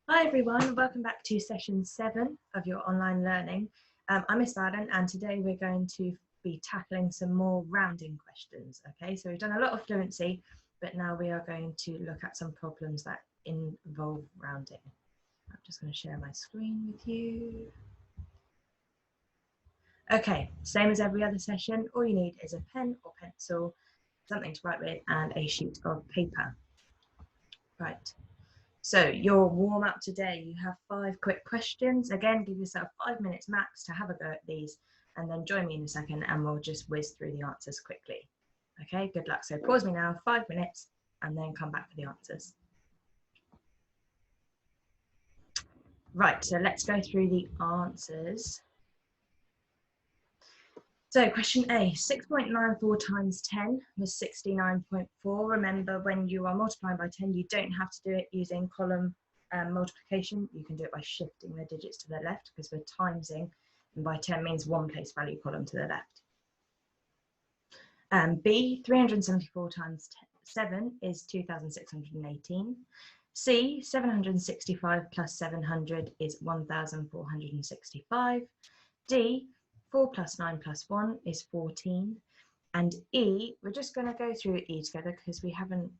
Hi everyone, welcome back to session 7 of your online learning. I'm Miss Madden and today we're going to be tackling some more rounding questions. Okay, so we've done a lot of fluency, but now we are going to look at some problems that involve rounding. I'm just going to share my screen with you. Okay, same as every other session, all you need is a pen or pencil, something to write with, and a sheet of paper. Right. So your warm up today, you have 5 quick questions. Again, give yourself 5 minutes max to have a go at these and then join me in a second and we'll just whiz through the answers quickly. Okay, good luck. So pause me now, 5 minutes, and then come back for the answers. Right, so let's go through the answers. So question A, 6.94 times 10 was 69.4. Remember, when you are multiplying by 10, you don't have to do it using column multiplication. You can do it by shifting the digits to the left because we're timesing, and by 10 means one place value column to the left. B, 374 times 7 is 2,618. C, 765 plus 700 is 1,465. D, 4 plus 9 plus 1 is 14. And E, we're just going to go through E together because we haven't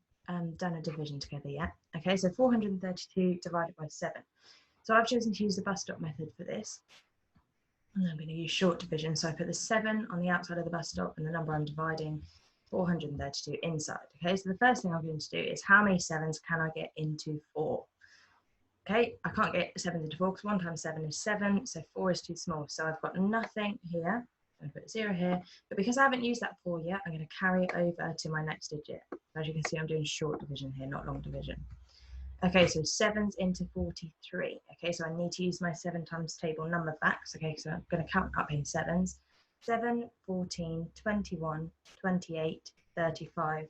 done a division together yet. Okay, so 432 divided by 7. So I've chosen to use the bus stop method for this. And I'm going to use short division. So I put the 7 on the outside of the bus stop and the number I'm dividing, 432 inside. Okay, so the first thing I'm going to do is how many 7s can I get into 4? Okay, I can't get 7 into 4 because 1 times 7 is 7, so 4 is too small. So I've got nothing here. I'm going to put 0 here. But because I haven't used that 4 yet, I'm going to carry it over to my next digit. As you can see, I'm doing short division here, not long division. Okay, so 7's into 43. Okay, so I need to use my 7 times table number facts. Okay, so I'm going to count up in 7's. 7, 14, 21, 28, 35,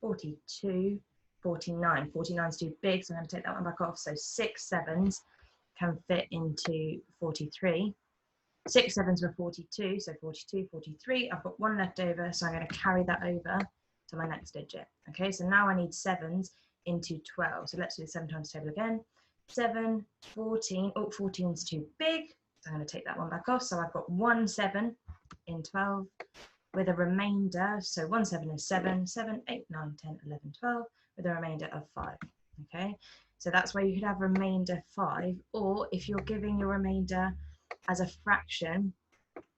42, 49. 49 is too big, so I'm going to take that one back off. So 6 7s can fit into 43. 6 7s were 42, so 42, 43. I've got 1 left over, so I'm going to carry that over to my next digit. Okay, so now I need 7s into 12. So let's do the 7 times table again. 7, 14. Oh, 14 is too big, so I'm going to take that one back off. So I've got 1 7 in 12. With a remainder, so 1 7 is 7, 7, 8, 9, 10, 11, 12, with a remainder of 5, okay? So that's where you could have remainder 5, or if you're giving your remainder as a fraction,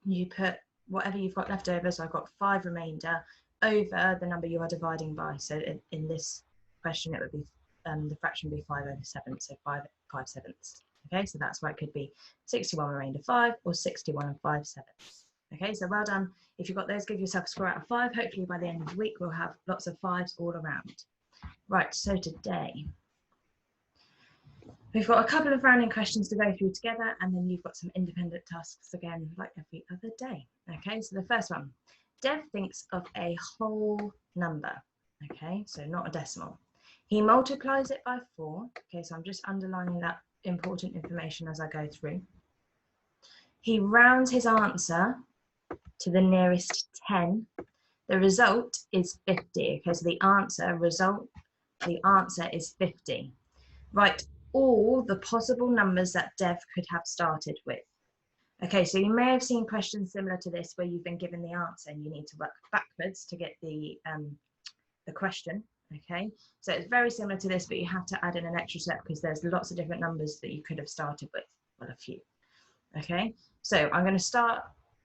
you put whatever you've got left over, so I've got 5 remainder, over the number you are dividing by. So in this question, it would be, the fraction would be 5 over 7, so 5 sevenths, okay? So that's why it could be 61 remainder 5, or 61 and 5 sevenths. Okay, so well done. If you've got those, give yourself a score out of 5. Hopefully by the end of the week, we'll have lots of 5s all around. Right, so today, we've got a couple of rounding questions to go through together, and then you've got some independent tasks again, like every other day. Okay, so the first one, Dev thinks of a whole number. Okay, so not a decimal. He multiplies it by 4. Okay, so I'm just underlining that important information as I go through. He rounds his answer to the nearest 10. The result is 50. Okay, so the answer is 50. Write all the possible numbers that Dev could have started with. Okay, so you may have seen questions similar to this where you've been given the answer and you need to work backwards to get the question. Okay, so it's very similar to this, but you have to add in an extra step because there's lots of different numbers that you could have started with. Well, a few. Okay, so I'm going to start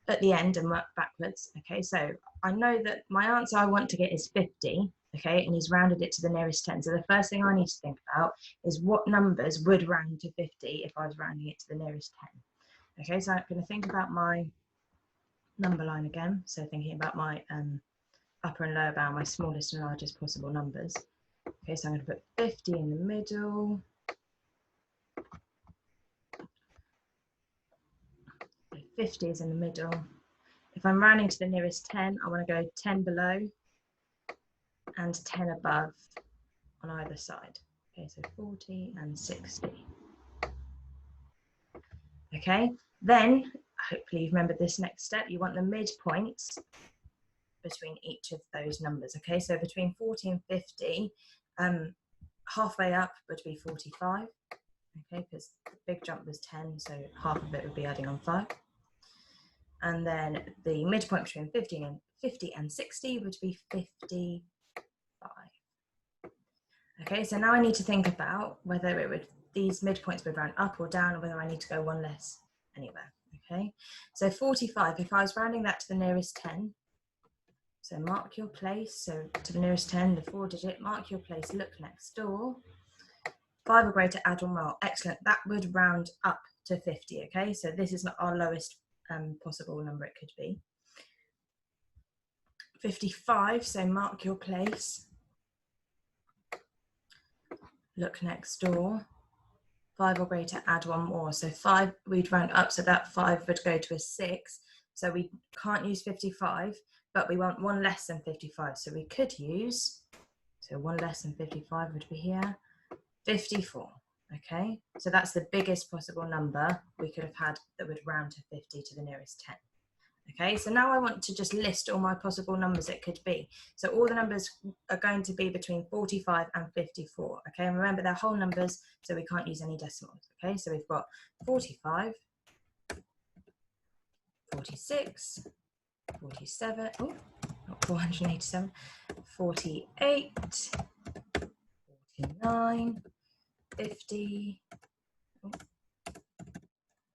at the end and work backwards. Okay, so I know that my answer I want to get is 50. Okay, and he's rounded it to the nearest 10. So the first thing I need to think about is what numbers would round to 50 if I was rounding it to the nearest 10. Okay, so I'm going to think about my number line again. So thinking about my upper and lower bound, my smallest and largest possible numbers. Okay, so I'm going to put 50 in the middle. 50 is in the middle. If I'm rounding to the nearest 10, I want to go 10 below and 10 above on either side. Okay, so 40 and 60. Okay, then hopefully you've remembered this next step. You want the midpoints between each of those numbers. Okay, so between 40 and 50, halfway up would be 45. okay, because the big jump was 10, so half of it would be adding on 5. And then the midpoint between 50 and 60 would be 55. Okay, so now I need to think about whether these midpoints would round up or down, or whether I need to go one less anywhere. Okay, so 45, if I was rounding that to the nearest 10, so mark your place, so to the nearest 10, the 4-digit, mark your place, look next door, 5 or greater, add or more. Excellent, that would round up to 50, okay? So this is not our lowest possible number it could be. 55, so mark your place, look next door, 5 or greater, add 1 more. So 5, we'd round up, so that 5 would go to a 6. So we can't use 55, but we want 1 less than 55. So we could use, so 1 less than 55 would be here, 54. Okay, so that's the biggest possible number we could have had that would round to 50 to the nearest 10. Okay, so now I want to just list all my possible numbers it could be. So all the numbers are going to be between 45 and 54. Okay, and remember they're whole numbers, so we can't use any decimals. Okay, so we've got 45, 46, 47, oh, not 487, 48, 49, 50,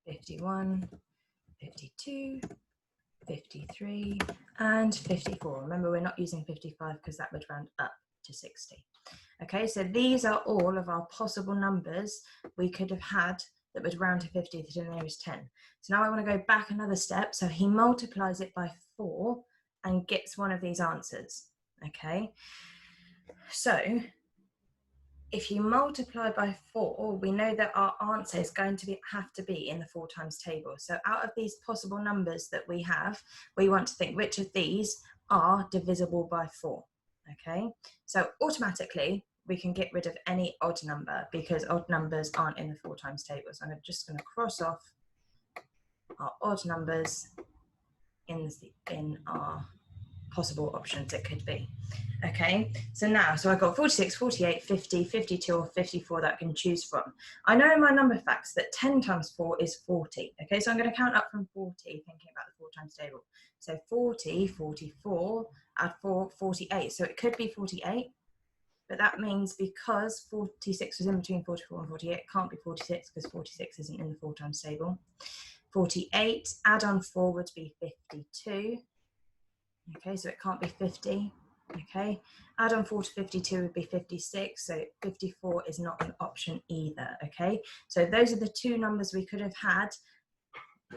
51, 52, 53 and 54. Remember, we're not using 55 because that would round up to 60. Okay, so these are all of our possible numbers we could have had that would round to 50 to the nearest 10. So now I want to go back another step. So he multiplies it by 4 and gets one of these answers. Okay, so if you multiply by 4, we know that our answer is going to have to be in the 4 times table. So out of these possible numbers that we have, we want to think which of these are divisible by 4. Okay, so automatically we can get rid of any odd number because odd numbers aren't in the 4 times table. So I'm just going to cross off our odd numbers in our possible options it could be. Okay, so now, so I've got 46, 48, 50, 52 or 54 that I can choose from. I know in my number facts that 10 times 4 is 40. Okay, so I'm going to count up from 40 thinking about the 4 times table. So 40, 44, add 4, 48. So it could be 48, but that means because 46 was in between 44 and 48, it can't be 46 because 46 isn't in the 4 times table. 48, add on 4 would be 52. Okay, so it can't be 50. Okay, add on 4 to 52 would be 56, so 54 is not an option either. Okay, so those are the 2 numbers we could have had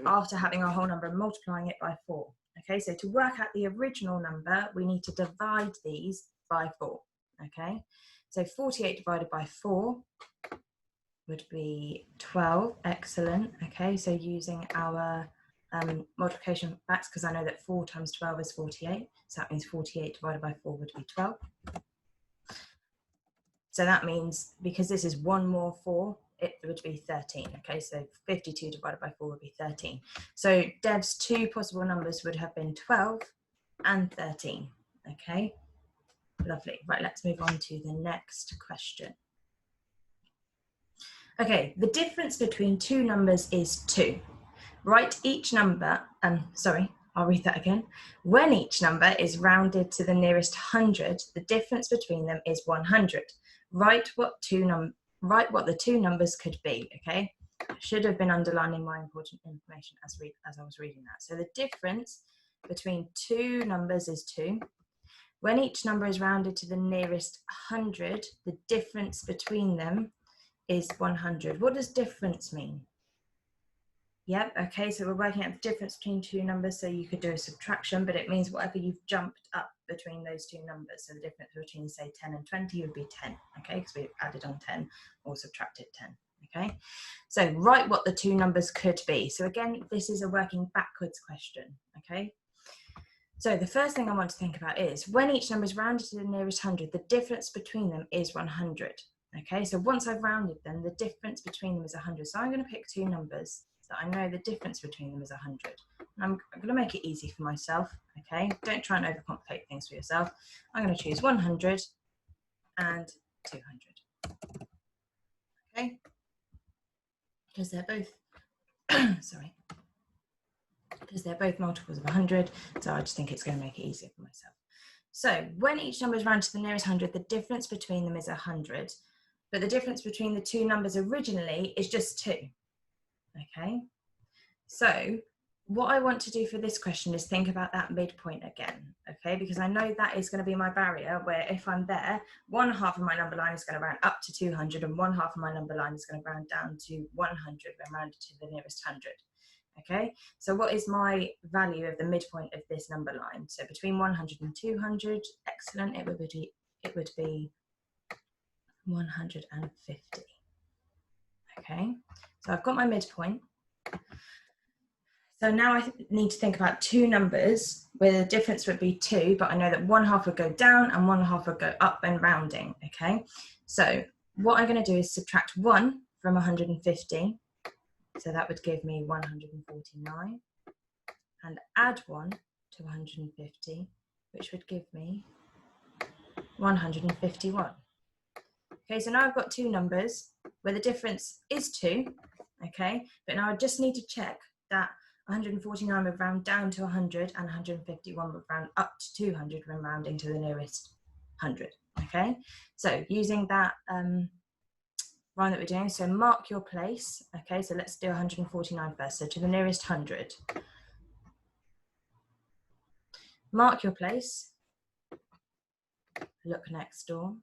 after having our whole number and multiplying it by 4. Okay, so to work out the original number, we need to divide these by 4. Okay, so 48 divided by 4 would be 12. Excellent. Okay, so using our multiplication facts, because I know that 4 times 12 is 48, so that means 48 divided by 4 would be 12. So that means because this is 1 more 4, it would be 13. Okay, so 52 divided by 4 would be 13. So Dev's 2 possible numbers would have been 12 and 13. Okay, lovely. Right, let's move on to the next question. Okay, the difference between 2 numbers is 2. Write each number, I'll read that again. When each number is rounded to the nearest 100, the difference between them is 100. Write what the 2 numbers could be, okay? I should have been underlining my important information as I was reading that. So the difference between 2 numbers is 2. When each number is rounded to the nearest 100, the difference between them is 100. What does difference mean? Yep, okay, so we're working out the difference between 2 numbers, so you could do a subtraction, but it means whatever you've jumped up between those 2 numbers. So the difference between, say, 10 and 20 would be 10, okay, because we've added on 10 or subtracted 10, okay? So write what the 2 numbers could be. So again, this is a working backwards question, okay? So the first thing I want to think about is when each number is rounded to the nearest 100, the difference between them is 100, okay? So once I've rounded them, the difference between them is 100. So I'm going to pick 2 numbers that I know the difference between them is 100. And I'm going to make it easy for myself, okay? Don't try and overcomplicate things for yourself. I'm going to choose 100 and 200, okay? because they're both, sorry, because they're both multiples of 100, so I just think it's going to make it easier for myself. So when each number is rounded to the nearest 100, the difference between them is 100, but the difference between the two numbers originally is just 2, okay? So what I want to do for this question is think about that midpoint again, okay? Because I know that is going to be my barrier, where if I'm there, one half of my number line is going to round up to 200 and one half of my number line is going to round down to 100 when rounded to the nearest 100. Okay, so what is my value of the midpoint of this number line? So between 100 and 200, excellent, it would be 150. Okay, so I've got my midpoint. So now I need to think about two numbers where the difference would be 2, but I know that one half would go down and one half would go up when rounding. Okay, so what I'm going to do is subtract 1 from 150. So that would give me 149, and add 1 to 150, which would give me 151. Okay, so now I've got two numbers where the difference is 2, okay, but now I just need to check that 149 would round down to 100 and 151 would round up to 200 when rounding to the nearest 100, okay? So using that rhyme that we're doing, so mark your place. Okay, so let's do 149 first. So to the nearest 100. Mark your place. Look next door.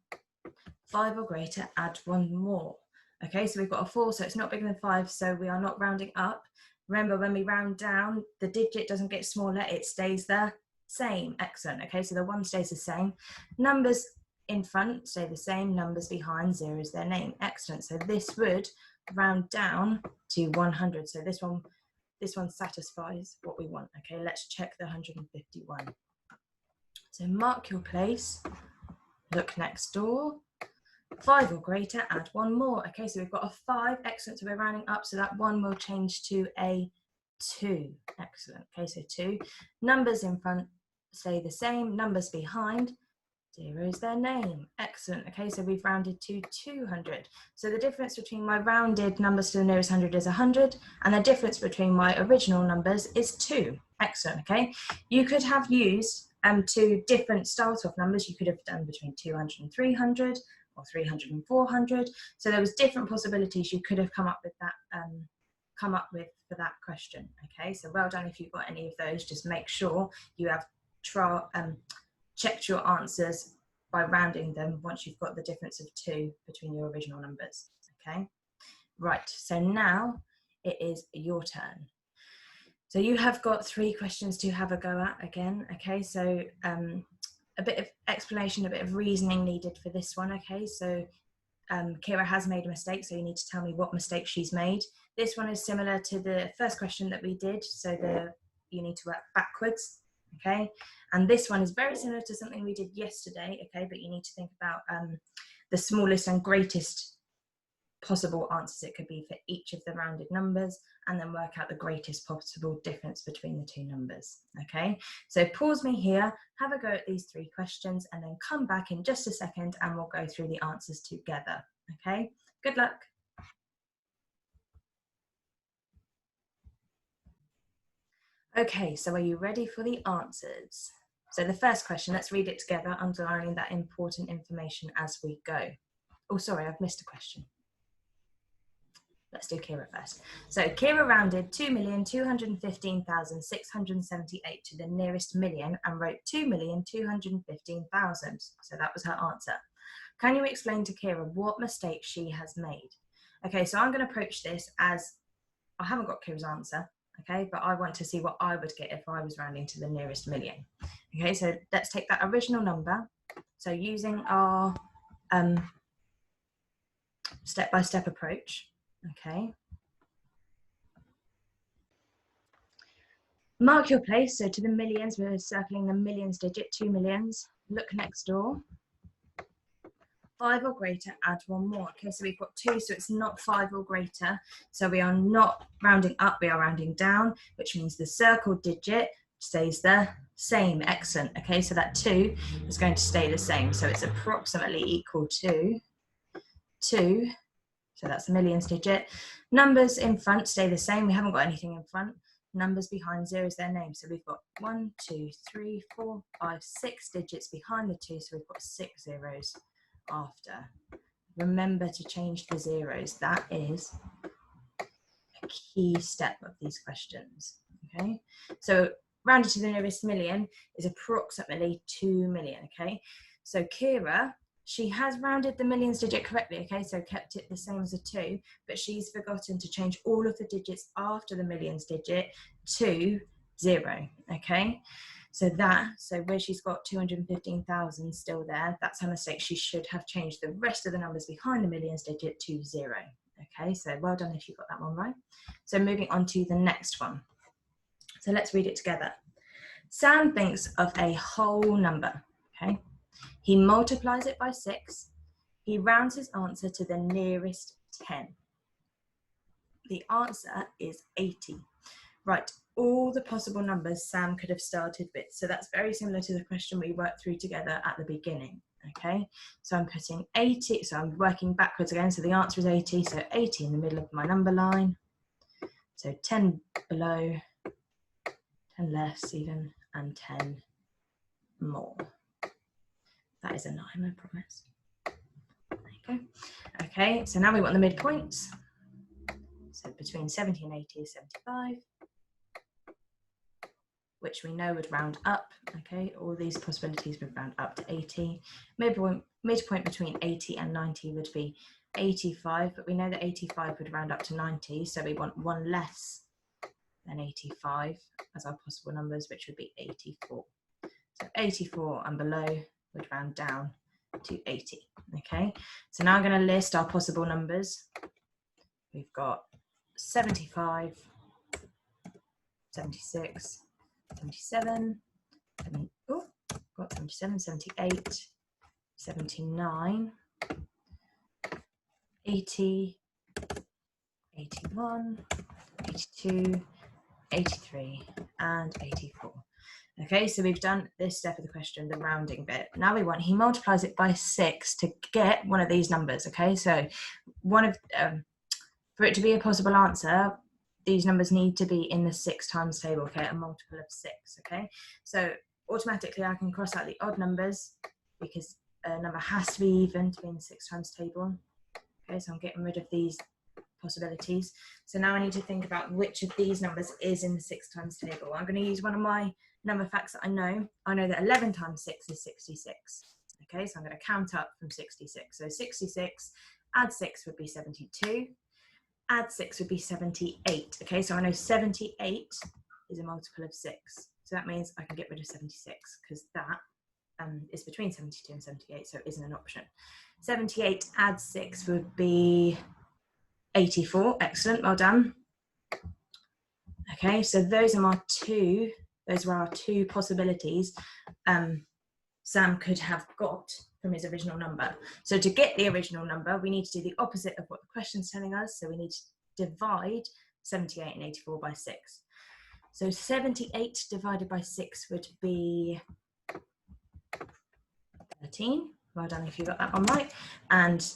5 or greater, add 1 more. Okay, so we've got a 4, so it's not bigger than 5, so we are not rounding up. Remember, when we round down, the digit doesn't get smaller, it stays the same. Excellent. Okay, so the 1 stays the same. Numbers in front stay the same, numbers behind, 0 is their name. Excellent. So this would round down to 100. So this one satisfies what we want. Okay, let's check the 151. So mark your place, look next door, 5 or greater, add 1 more. Okay, so we've got a 5. Excellent. So we're rounding up, so that 1 will change to a 2. Excellent. Okay, so 2. Numbers in front stay the same, numbers behind, 0 is their name. Excellent. Okay, so we've rounded to 200. So the difference between my rounded numbers to the nearest 100 is 100, and the difference between my original numbers is 2. Excellent. Okay, you could have used two different styles of numbers. You could have done between 200 and 300, or 300 and 400. So there was different possibilities you could have come up with for that question. Okay, so well done if you've got any of those. Just make sure you have checked your answers by rounding them once you've got the difference of 2 between your original numbers. Okay, right, so now it is your turn. So you have got 3 questions to have a go at again. Okay, so a bit of explanation, a bit of reasoning needed for this one. Okay, so Kira has made a mistake, so you need to tell me what mistake she's made. This one is similar to the first question that we did, so you need to work backwards. Okay, and this one is very similar to something we did yesterday. Okay, but you need to think about the smallest and greatest possible answers it could be for each of the rounded numbers, and then work out the greatest possible difference between the two numbers. Okay, so pause me here, have a go at these 3 questions, and then come back in just a second and we'll go through the answers together. Okay, good luck. Okay, so are you ready for the answers? So the first question, let's read it together, underlining that important information as we go. Oh, sorry, I've missed a question. Let's do Kira first. So Kira rounded 2,215,678 to the nearest million and wrote 2,215,000. So that was her answer. Can you explain to Kira what mistake she has made? Okay, so I'm going to approach this as, I haven't got Kira's answer, okay, but I want to see what I would get if I was rounding to the nearest million. Okay, so let's take that original number. So using our step-by-step approach. Okay. Mark your place. So to the millions, we're circling the millions digit, 2 millions. Look next door. 5 or greater, add 1 more. Okay, so we've got 2, so it's not 5 or greater. So we are not rounding up, we are rounding down, which means the circled digit stays the same. Excellent. Okay, so that 2 is going to stay the same. So it's approximately equal to 2. So that's the millions digit. Numbers in front stay the same. We haven't got anything in front. Numbers behind 0 is their name. So we've got 1, 2, 3, 4, 5, 6 digits behind the 2. So we've got 6 zeros after. Remember to change the zeros. That is a key step of these questions. Okay, so rounded to the nearest million is approximately 2 million. Okay, so Kira, she has rounded the millions digit correctly. Okay, so kept it the same as a 2, but she's forgotten to change all of the digits after the millions digit to 0. Okay, so where she's got 215,000 still there, that's her mistake. She should have changed the rest of the numbers behind the millions digit to 0. Okay, so well done if you got that one right. So moving on to the next one. So let's read it together. Sam thinks of a whole number. Okay, he multiplies it by 6. He rounds his answer to the nearest 10. The answer is 80. Right, all the possible numbers Sam could have started with. So that's very similar to the question we worked through together at the beginning. Okay, so I'm putting 80, so I'm working backwards again. So the answer is 80, so 80 in the middle of my number line. So 10 below, 10 less even, and 10 more. That is a 9, I promise. There you go. Okay, so now we want the midpoints. So between 70 and 80 is 75. Which we know would round up. Okay, all these possibilities would round up to 80. Midpoint between 80 and 90 would be 85, but we know that 85 would round up to 90, so we want one less than 85 as our possible numbers, which would be 84. So 84 and below would round down to 80. Okay, so now I'm going to list our possible numbers. We've got 75, 76, 77, oh, got 77, 78, 79, 80, 81, 82, 83, and 84. Okay, so we've done this step of the question, the rounding bit. Now we want, he multiplies it by 6 to get one of these numbers. Okay, so for it to be a possible answer, these numbers need to be in the 6 times table, okay, a multiple of 6, okay? So automatically I can cross out the odd numbers because a number has to be even to be in the 6 times table. Okay, so I'm getting rid of these possibilities. So now I need to think about which of these numbers is in the 6 times table. I'm going to use one of my number facts that I know. I know that 11 times 6 is 66. Okay, so I'm going to count up from 66. So 66, add 6 would be 72. Add 6 would be 78. Okay, so I know 78 is a multiple of 6. So that means I can get rid of 76 because that is between 72 and 78, so it isn't an option. 78 add 6 would be 84. Excellent, well done. Okay, so those were our two possibilities Sam could have got from his original number. So to get the original number, we need to do the opposite of what the question's telling us. So we need to divide 78 and 84 by 6. So 78 divided by 6 would be 13. Well done if you got that one right. And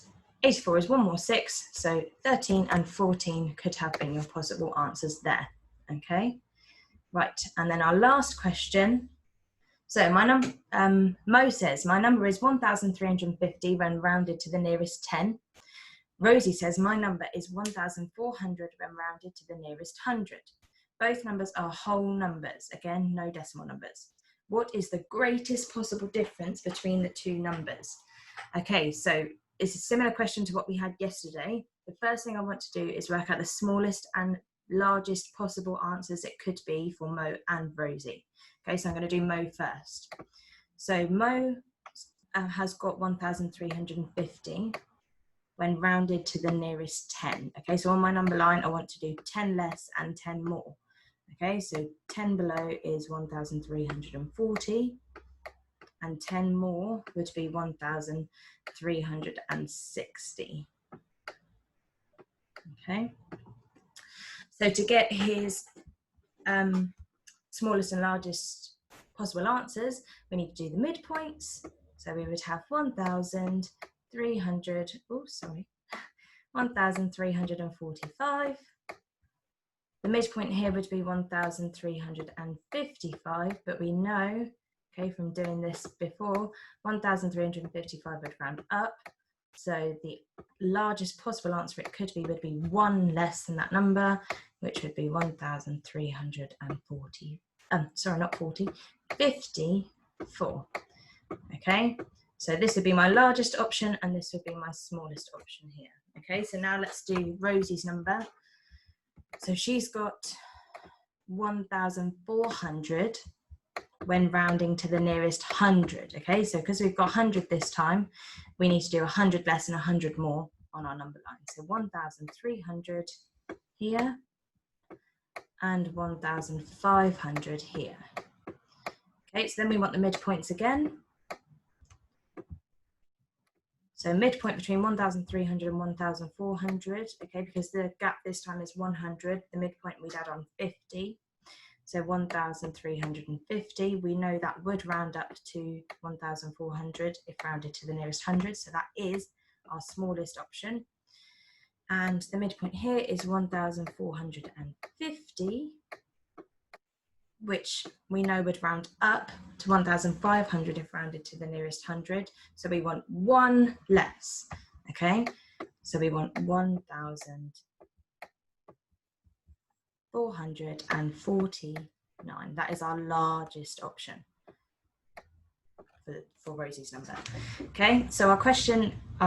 84 is 1 more 6. So 13 and 14 could have been your possible answers there. Okay, right. And then our last question. So my Mo says, my number is 1,350 when rounded to the nearest 10. Rosie says, my number is 1,400 when rounded to the nearest 100. Both numbers are whole numbers. Again, no decimal numbers. What is the greatest possible difference between the two numbers? Okay, so it's a similar question to what we had yesterday. The first thing I want to do is work out the smallest and largest possible answers it could be for Mo and Rosie. Okay, so I'm going to do Mo first. So Mo has got 1,350 when rounded to the nearest 10. Okay, so on my number line, I want to do 10 less and 10 more. Okay, so 10 below is 1,340 and 10 more would be 1,360. Okay, so to get his smallest and largest possible answers, we need to do the midpoints. So we would have 1,300, oh sorry, 1,345. The midpoint here would be 1,355, but we know, okay, from doing this before, 1,355 would round up. So the largest possible answer it could be would be one less than that number, which would be 1,340. Sorry, not 40, 54. Okay, so this would be my largest option and this would be my smallest option here. Okay, so now let's do Rosie's number. So she's got 1,400 when rounding to the nearest 100. Okay, so because we've got 100 this time, we need to do 100 less and 100 more on our number line. So 1,300 here and 1,500 here. Okay, so then we want the midpoints again. So midpoint between 1,300 and 1,400, okay, because the gap this time is 100, the midpoint we'd add on 50. So 1,350, we know that would round up to 1,400 if rounded to the nearest 100, so that is our smallest option. And the midpoint here is 1,450, which we know would round up to 1,500 if rounded to the nearest 100. So we want one less, okay? So we want 1,449. That is our largest option for Rosie's number. Okay, so our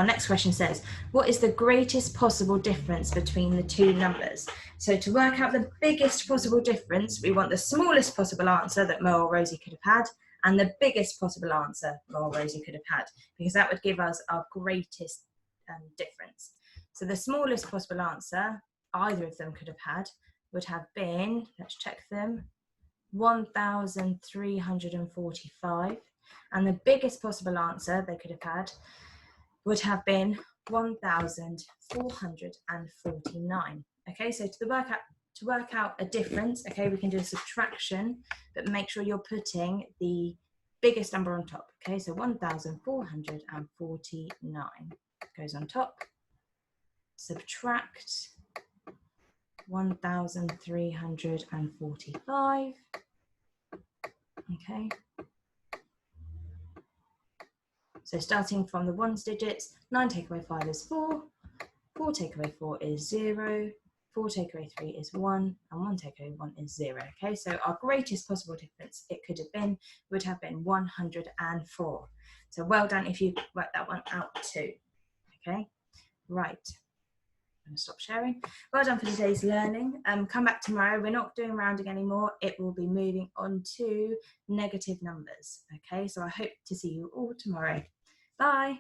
next question says, what is the greatest possible difference between the two numbers? So to work out the biggest possible difference, we want the smallest possible answer that Mo or Rosie could have had and the biggest possible answer Mo or Rosie could have had, because that would give us our greatest difference. So the smallest possible answer either of them could have had would have been, let's check them, 1,345. And the biggest possible answer they could have had would have been 1,449. Okay, so to work out a difference, okay, we can do a subtraction, but make sure you're putting the biggest number on top. Okay, so 1,449 goes on top. Subtract 1,345. Okay. So starting from the ones digits, 9 take away 5 is 4, 4 take away 4 is 0, 4 take away 3 is 1, and 1 take away 1 is 0. Okay, so our greatest possible difference it could have been would have been 104. So well done if you worked that one out too. Okay, right. I'm going to stop sharing. Well done for today's learning. Come back tomorrow. We're not doing rounding anymore. It will be moving on to negative numbers. Okay, so I hope to see you all tomorrow. Bye.